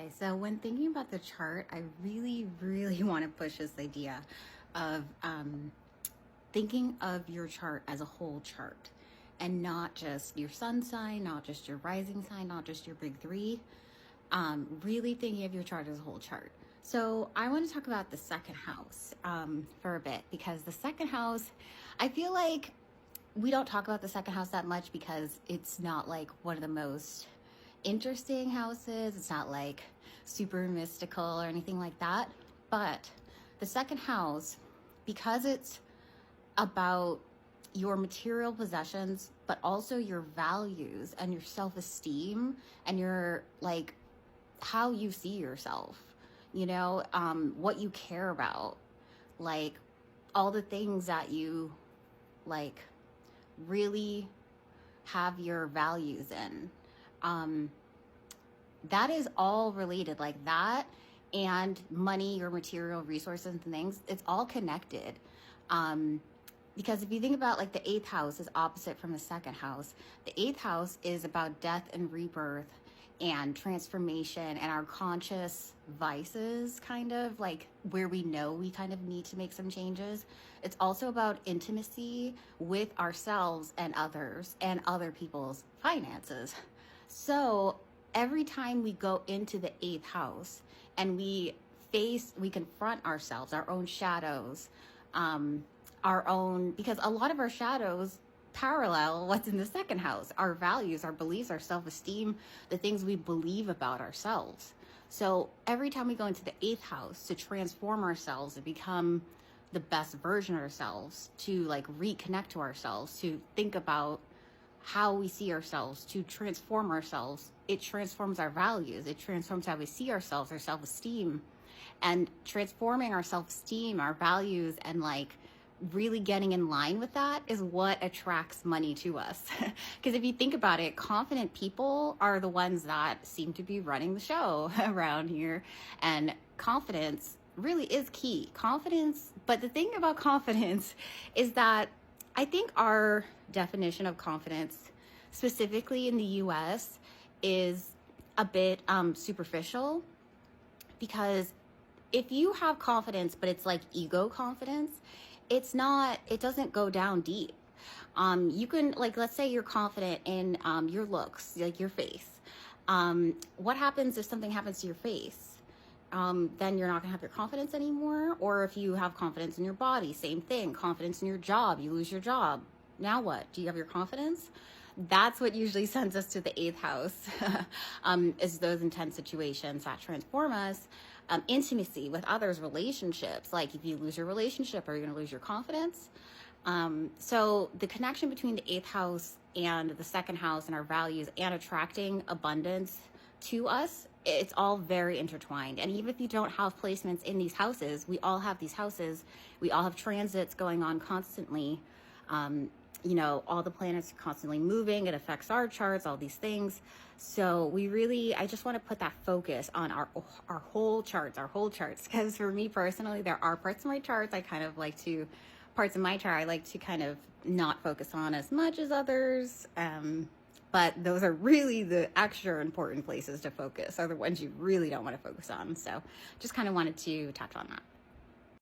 Okay, so when thinking about the chart, I really want to push this idea of thinking of your chart as a whole chart and not just your sun sign, not just your rising sign, not just your big three. Really thinking of your chart as a whole chart. So I want to talk about the second house for a bit, because the second house, I feel like we don't talk about the second house that much because it's not like one of the most interesting houses. It's not like super mystical or anything like that. But the second house, because it's about your material possessions, but also your values and your self-esteem and your like how you see yourself, what you care about, like all the things that you like really have your values in. That is all related, like that and money, your material resources and things, it's all connected. Because if you think about like the eighth house is opposite from the second house. The eighth house is about death and rebirth and transformation and our conscious vices, kind of like where we know we kind of need to make some changes. It's also about intimacy with ourselves and other people's finances. So every time we go into the eighth house and we confront ourselves, our own shadows, because a lot of our shadows parallel what's in the second house, our values, our beliefs, our self-esteem, the things we believe about ourselves. So every time we go into the eighth house to transform ourselves and become the best version of ourselves, to like reconnect to ourselves, to think about how we see ourselves, to transform ourselves, it transforms our values, it transforms how we see ourselves, our self-esteem. And transforming our self-esteem, our values, and like really getting in line with that is what attracts money to us. Because if you think about it, confident people are the ones that seem to be running the show around here. And confidence really is key. Confidence, but the thing about confidence is that I think our definition of confidence, specifically in the US, is a bit superficial. Because if you have confidence, but it's like ego confidence, it doesn't go down deep. You can, like, let's say you're confident in your looks, like your face. What happens if something happens to your face? Then you're not gonna have your confidence anymore. Or if you have confidence in your body, same thing. Confidence in your job, you lose your job. Now what? Do you have your confidence? That's what usually sends us to the eighth house, is those intense situations that transform us. Intimacy with others, relationships. Like if you lose your relationship, are you going to lose your confidence? So the connection between the eighth house and the second house and our values and attracting abundance to us, it's all very intertwined. And even if you don't have placements in these houses, we all have these houses. We all have transits going on constantly. All the planets are constantly moving. It affects our charts, all these things. So I just want to put that focus on our whole charts, Because for me personally, there are parts of my charts parts of my chart I like to kind of not focus on as much as others. But those are really the extra important places to focus, are the ones you really don't want to focus on. So just kind of wanted to touch on that.